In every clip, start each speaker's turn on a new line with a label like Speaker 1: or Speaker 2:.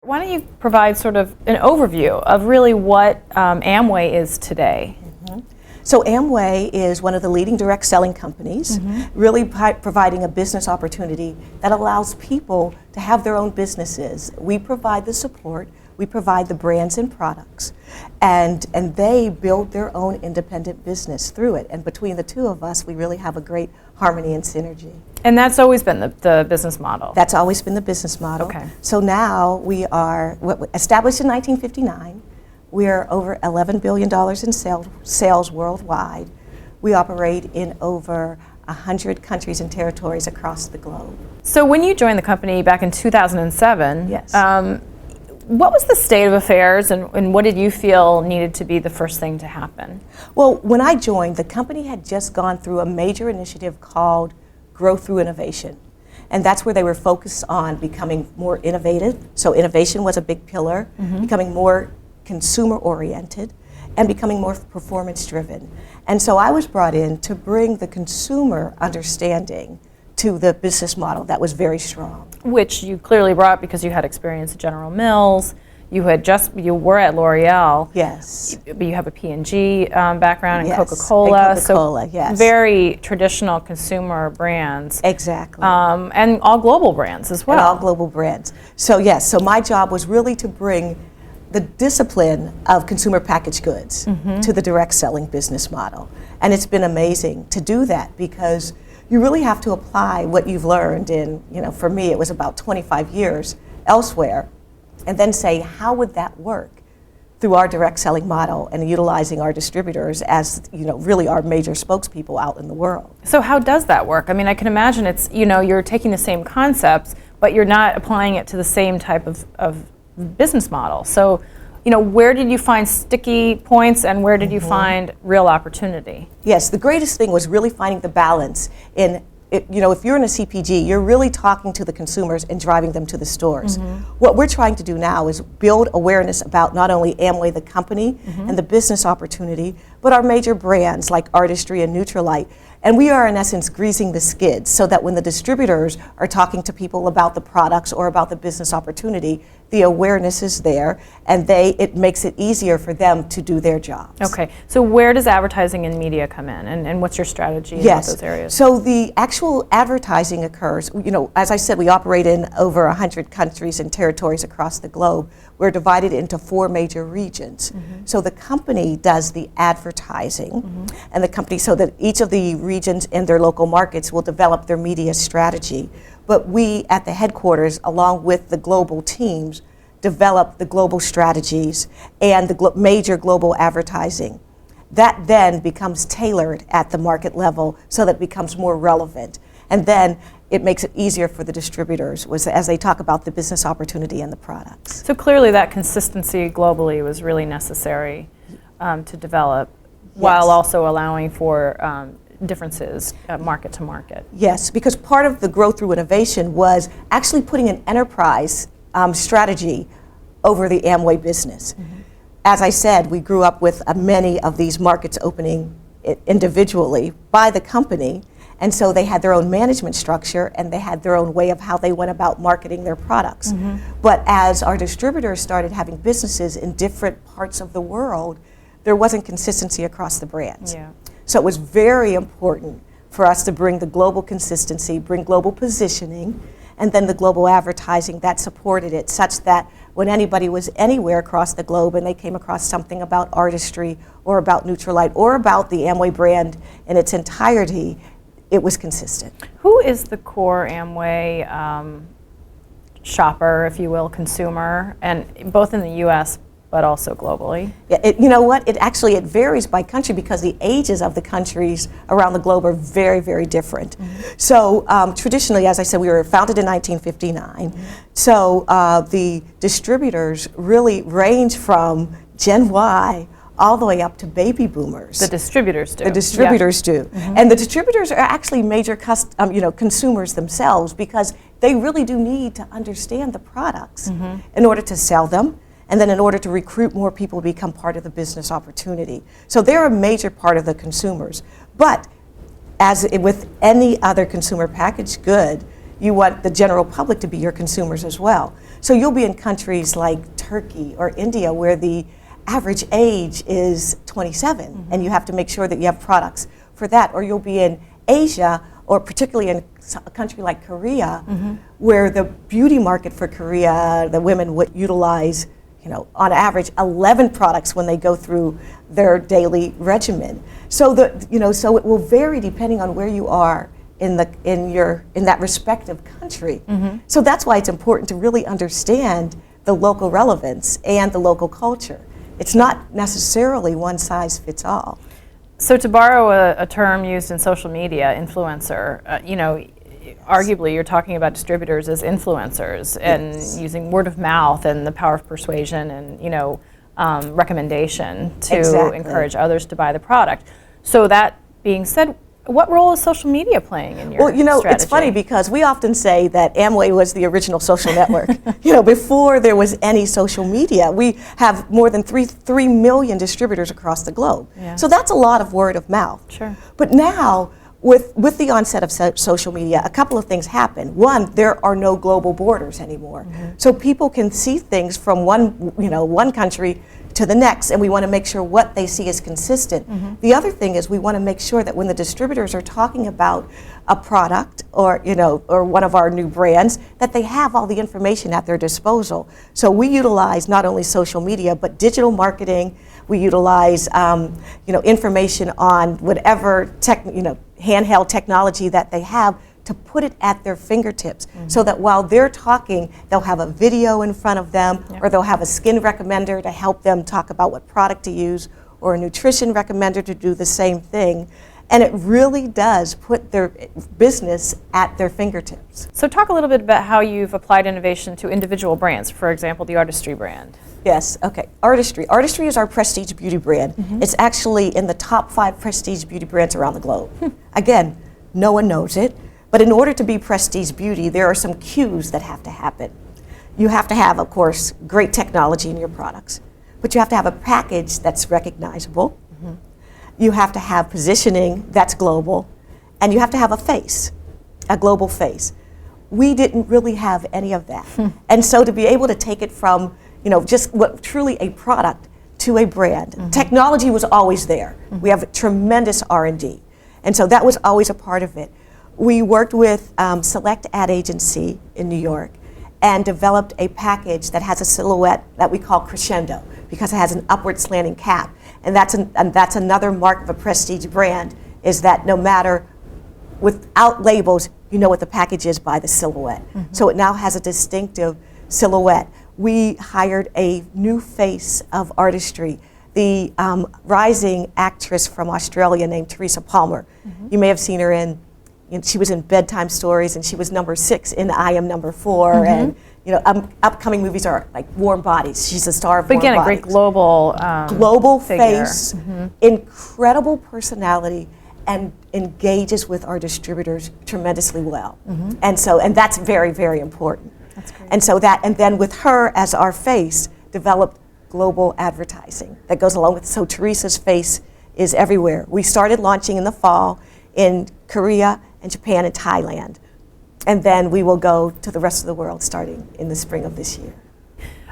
Speaker 1: Why don't you provide sort of an overview of really what Amway is today?
Speaker 2: So Amway is one of the leading direct selling companies, really providing a business opportunity that allows people to have their own businesses. We provide the support, we provide the brands and products, and they build their own independent business through it. And between the two of us, we really have a great harmony and synergy.
Speaker 1: And that's always been the business model?
Speaker 2: That's always been the business model.
Speaker 1: Okay.
Speaker 2: So now we are established in 1959. We are over $11 billion in sales worldwide. We operate in over 100 countries and territories across the globe.
Speaker 1: So when you joined the company back in 2007,
Speaker 2: yes.
Speaker 1: What was the state of affairs, and what did you feel needed to be the first thing to happen?
Speaker 2: Well, when I joined, the company had just gone through a major initiative called Growth Through Innovation. And that's where they were focused on becoming more innovative. So innovation was a big pillar, becoming more consumer-oriented, and becoming more performance-driven. And so I was brought in to bring the consumer understanding to the business model that was very strong.
Speaker 1: Which you clearly brought because you had experience at General Mills, you were at L'Oreal.
Speaker 2: Yes.
Speaker 1: But you have a P&G background, and
Speaker 2: yes.
Speaker 1: Coca-Cola.
Speaker 2: And Coca-Cola,
Speaker 1: so
Speaker 2: yes.
Speaker 1: very traditional consumer brands.
Speaker 2: Exactly.
Speaker 1: And all global brands as well.
Speaker 2: And all global brands. So yes, so my job was really to bring the discipline of consumer packaged goods to the direct selling business model. And it's been amazing to do that because you really have to apply what you've learned in, for me it was about 25 years elsewhere, and then say, how would that work through our direct selling model and utilizing our distributors as, really our major spokespeople out in the world.
Speaker 1: So how does that work? I mean, I can imagine it's, you're taking the same concepts, but you're not applying it to the same type of business model. So, where did you find sticky points and where did you find real opportunity?
Speaker 2: Yes, the greatest thing was really finding the balance in, if you're in a CPG, you're really talking to the consumers and driving them to the stores. What we're trying to do now is build awareness about not only Amway, the company, and the business opportunity, but our major brands like Artistry and Nutrilite. And we are, in essence, greasing the skids so that when the distributors are talking to people about the products or about the business opportunity, the awareness is there, and it makes it easier for them to do their jobs.
Speaker 1: Okay, so where does advertising and media come in, and what's your strategy in those areas?
Speaker 2: So the actual advertising occurs, as I said, we operate in over 100 countries and territories across the globe. We're divided into 4 major regions. So the company does the advertising, and the company, so that each of the regions in their local markets will develop their media strategy. But we at the headquarters, along with the global teams, develop the global strategies and the major global advertising. That then becomes tailored at the market level so that it becomes more relevant. And then it makes it easier for the distributors as they talk about the business opportunity and the products.
Speaker 1: So clearly that consistency globally was really necessary to develop, while also allowing for differences market to market.
Speaker 2: Yes, because part of the growth through innovation was actually putting an enterprise strategy over the Amway business. As I said, we grew up with many of these markets opening individually by the company, and so they had their own management structure and they had their own way of how they went about marketing their products. But as our distributors started having businesses in different parts of the world, there wasn't consistency across the brands. So it was very important for us to bring the global consistency, bring global positioning, and then the global advertising that supported it, such that when anybody was anywhere across the globe and they came across something about Artistry or about Nutrilite or about the Amway brand in its entirety, it was consistent.
Speaker 1: Who is the core Amway shopper, if you will, consumer, and both in the U.S. but also globally?
Speaker 2: Yeah, you know what? It varies by country because the ages of the countries around the globe are very, very different. So traditionally, as I said, we were founded in 1959. So the distributors really range from Gen Y all the way up to baby boomers.
Speaker 1: The distributors do.
Speaker 2: The distributors do. And the distributors are actually major consumers themselves because they really do need to understand the products in order to sell them, and then in order to recruit more people to become part of the business opportunity. So they're a major part of the consumers. But as with any other consumer packaged good, you want the general public to be your consumers as well. So you'll be in countries like Turkey or India where the average age is 27, and you have to make sure that you have products for that. Or you'll be in Asia, or particularly in a country like Korea, where the beauty market for Korea, the women would utilize, on average 11 products when they go through their daily regimen. So so it will vary depending on where you are in that respective country. So that's why it's important to really understand the local relevance and the local culture. It's not necessarily one size fits all.
Speaker 1: So to borrow a term used in social media, influencer, arguably you're talking about distributors as influencers and using word of mouth and the power of persuasion and recommendation to encourage others to buy the product. So that being said, what role is social media playing in your strategy?
Speaker 2: It's funny because we often say that Amway was the original social network. Before there was any social media, we have more than 3 million distributors across the globe.
Speaker 1: Yeah.
Speaker 2: So that's a lot of word of mouth.
Speaker 1: Sure.
Speaker 2: But now, with the onset of social media, a couple of things happen. One, there are no global borders anymore. So people can see things from one country to the next, and we want to make sure what they see is consistent. The other thing is we want to make sure that when the distributors are talking about a product or one of our new brands, that they have all the information at their disposal. So we utilize not only social media but digital marketing. We utilize information on whatever handheld technology that they have to put it at their fingertips, so that while they're talking, they'll have a video in front of them, or they'll have a skin recommender to help them talk about what product to use, or a nutrition recommender to do the same thing. And it really does put their business at their fingertips.
Speaker 1: So talk a little bit about how you've applied innovation to individual brands, for example, the Artistry brand.
Speaker 2: Yes, okay. Artistry. Artistry is our prestige beauty brand. It's actually in the top 5 prestige beauty brands around the globe. Again, no one knows it. But in order to be prestige beauty, there are some cues that have to happen. You have to have, of course, great technology in your products, but you have to have a package that's recognizable. You have to have positioning that's global, and you have to have a face, a global face. We didn't really have any of that. And so to be able to take it from, just what truly a product to a brand, technology was always there. We have tremendous R&D, and so that was always a part of it. We worked with Select Ad Agency in New York and developed a package that has a silhouette that we call crescendo because it has an upward slanting cap. And that's another mark of a prestige brand, is that no matter, without labels, you know what the package is by the silhouette. So it now has a distinctive silhouette. We hired a new face of Artistry, the rising actress from Australia named Teresa Palmer. You may have seen her she was in Bedtime Stories, and she was number 6 in I Am Number 4, and upcoming movies are like Warm Bodies. She's a star of Warm Bodies.
Speaker 1: But again, a great global figure.
Speaker 2: Face, incredible personality, and engages with our distributors tremendously well. And that's very, very important.
Speaker 1: That's great.
Speaker 2: And then with her as our face, developed global advertising that goes along with. So Teresa's face is everywhere. We started launching in the fall in Korea and Japan and Thailand. And then we will go to the rest of the world starting in the spring of this year.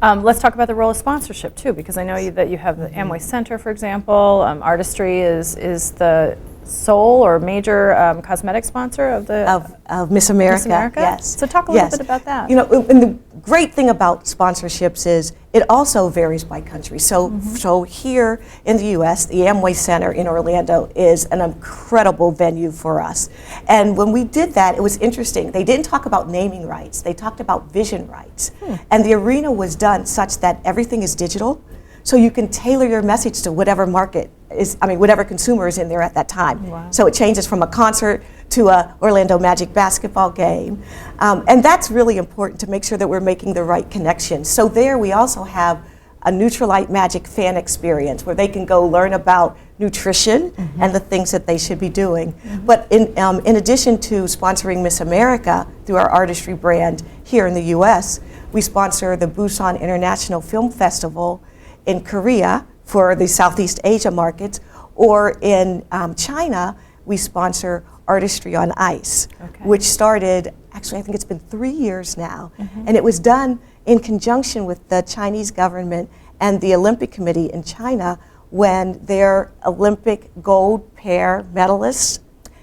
Speaker 1: Let's talk about the role of sponsorship too, because I know that you have the Amway Center, for example. Artistry is the sole or major cosmetic sponsor
Speaker 2: of Miss America. Yes.
Speaker 1: So talk a little bit about that.
Speaker 2: And the great thing about sponsorships is it also varies by country. So here in the U.S., the Amway Center in Orlando is an incredible venue for us. And when we did that, it was interesting. They didn't talk about naming rights. They talked about vision rights. And the arena was done such that everything is digital. So you can tailor your message to whatever whatever consumer is in there at that time.
Speaker 1: Wow.
Speaker 2: So it changes from a concert to a Orlando Magic basketball game. And that's really important to make sure that we're making the right connections. So there we also have a Neutralite Magic fan experience where they can go learn about nutrition and the things that they should be doing. But in addition to sponsoring Miss America through our Artistry brand here in the US, we sponsor the Busan International Film Festival in Korea for the Southeast Asia markets, or in China, we sponsor Artistry on Ice, which started, actually I think it's been 3 years now, and it was done in conjunction with the Chinese government and the Olympic Committee in China when their Olympic gold pair medalists,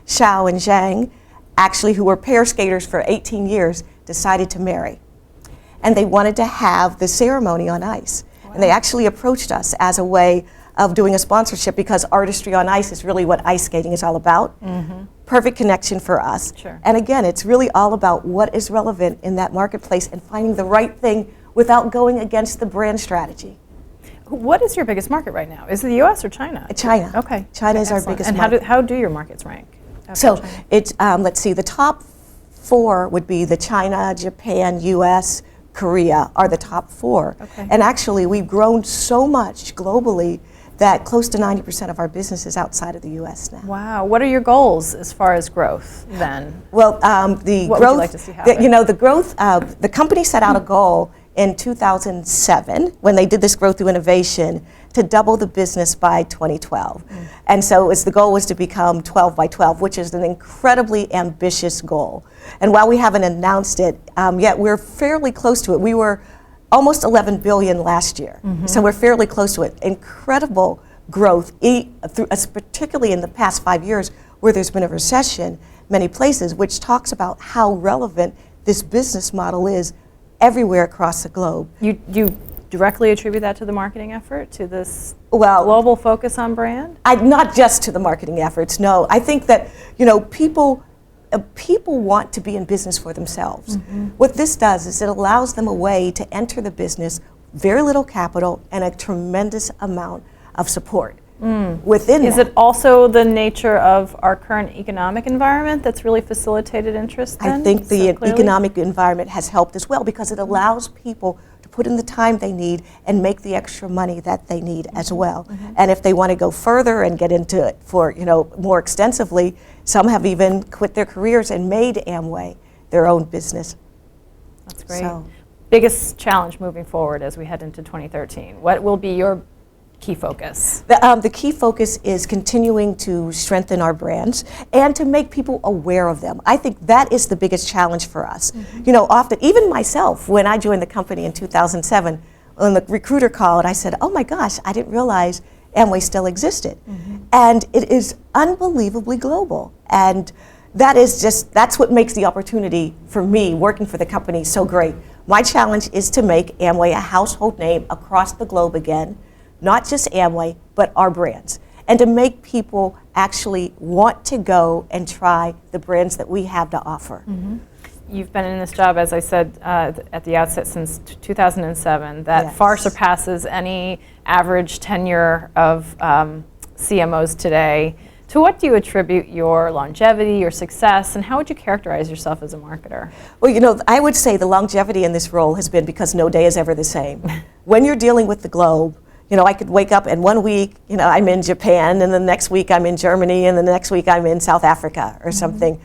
Speaker 2: Xiao and Zhang, actually who were pair skaters for 18 years, decided to marry. And they wanted to have the ceremony on ice. Wow. And they actually approached us as a way of doing a sponsorship because Artistry on ice is really what ice skating is all about. Mm-hmm. Perfect connection for us.
Speaker 1: Sure.
Speaker 2: And again, it's really all about what is relevant in that marketplace and finding the right thing without going against the brand strategy.
Speaker 1: What is your biggest market right now? Is it the U.S. or China?
Speaker 2: China.
Speaker 1: Okay.
Speaker 2: China is our
Speaker 1: Excellent.
Speaker 2: biggest
Speaker 1: and
Speaker 2: market.
Speaker 1: And how do your markets rank?
Speaker 2: So
Speaker 1: China?
Speaker 2: it's, let's see, the top 4 would be the China, Japan, U.S., Korea are the top 4.
Speaker 1: Okay.
Speaker 2: And actually, we've grown so much globally that close to 90% of our business is outside of the U.S. now.
Speaker 1: Wow. What are your goals as far as growth then?
Speaker 2: Well, the
Speaker 1: what
Speaker 2: growth,
Speaker 1: would you like to see happen?
Speaker 2: the growth, the company set out a goal in 2007 when they did this growth through innovation to double the business by 2012. And so the goal was to become 12 by 12, which is an incredibly ambitious goal. And while we haven't announced it, yet we're fairly close to it. We were almost 11 billion last year. So we're fairly close to it. Incredible growth, particularly in the past 5 years where there's been a recession many places, which talks about how relevant this business model is everywhere across the globe.
Speaker 1: You directly attribute that to the marketing effort, to this
Speaker 2: Well,
Speaker 1: global focus on brand?
Speaker 2: Not just to the marketing efforts, no. I think that, people want to be in business for themselves. What this does is it allows them a way to enter the business, very little capital and a tremendous amount of support within
Speaker 1: Is
Speaker 2: that.
Speaker 1: it also the nature of our current economic environment that's really facilitated interest then?
Speaker 2: I think the
Speaker 1: so clearly?
Speaker 2: economic environment has helped as well because it allows people to put in the time they need and make the extra money that they need as well. And if they want to go further and get into it for, more extensively, some have even quit their careers and made Amway their own business.
Speaker 1: That's great.
Speaker 2: So,
Speaker 1: biggest challenge moving forward as we head into 2013? What will be your key focus?
Speaker 2: the key focus is continuing to strengthen our brands and to make people aware of them. I think that is the biggest challenge for us. Often, even myself, when I joined the company in 2007, when the recruiter called, I said, oh my gosh, I didn't realize Amway still existed. And it is unbelievably global. And that's what makes the opportunity for me working for the company so great. My challenge is to make Amway a household name across the globe again, not just Amway, but our brands, and to make people actually want to go and try the brands that we have to offer.
Speaker 1: You've been in this job, as I said at the outset, since 2007. That
Speaker 2: Yes.
Speaker 1: far surpasses any average tenure of CMOs today. To what do you attribute your longevity, your success, and how would you characterize yourself as a marketer?
Speaker 2: Well, I would say the longevity in this role has been because no day is ever the same. When you're dealing with the globe, I could wake up and one week, I'm in Japan, and the next week I'm in Germany, and the next week I'm in South Africa or something.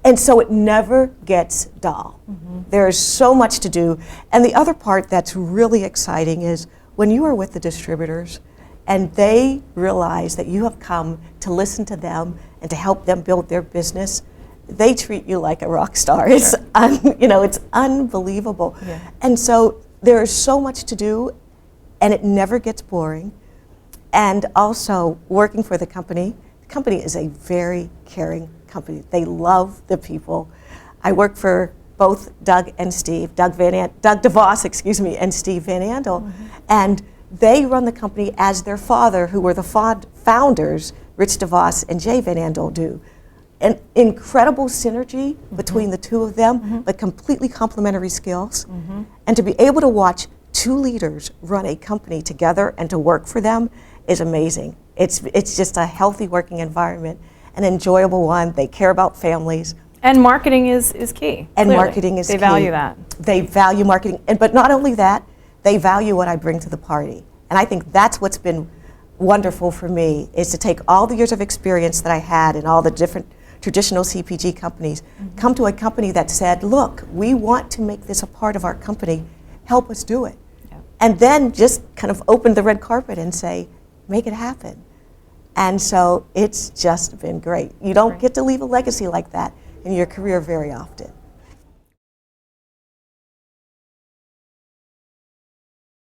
Speaker 2: And so it never gets dull. There's so much to do. And the other part that's really exciting is when you are with the distributors and they realize that you have come to listen to them and to help them build their business, they treat you like a rock star. It's, it's unbelievable.
Speaker 1: Yeah.
Speaker 2: And so there is so much to do, and it never gets boring. And also, working for the company is a very caring company. They love the people. I work for both Doug and Steve, Doug DeVos, and Steve Van Andel, and they run the company as their father, who were the founders, Rich DeVos and Jay Van Andel, do. An incredible synergy between the two of them, but completely complementary skills. And to be able to watch two leaders run a company together and to work for them is amazing. It's just a healthy working environment, an enjoyable one. They care about families.
Speaker 1: And marketing is key.
Speaker 2: And
Speaker 1: clearly.
Speaker 2: marketing is
Speaker 1: They
Speaker 2: key.
Speaker 1: value that.
Speaker 2: They value marketing, but not only that, they value what I bring to the party. And I think that's what's been wonderful for me, is to take all the years of experience that I had in all the different traditional CPG companies, come to a company that said, look, we want to make this a part of our company, help us do it. And then just kind of open the red carpet and say, make it happen. And so it's just been great. You don't get to leave a legacy like that in your career very often.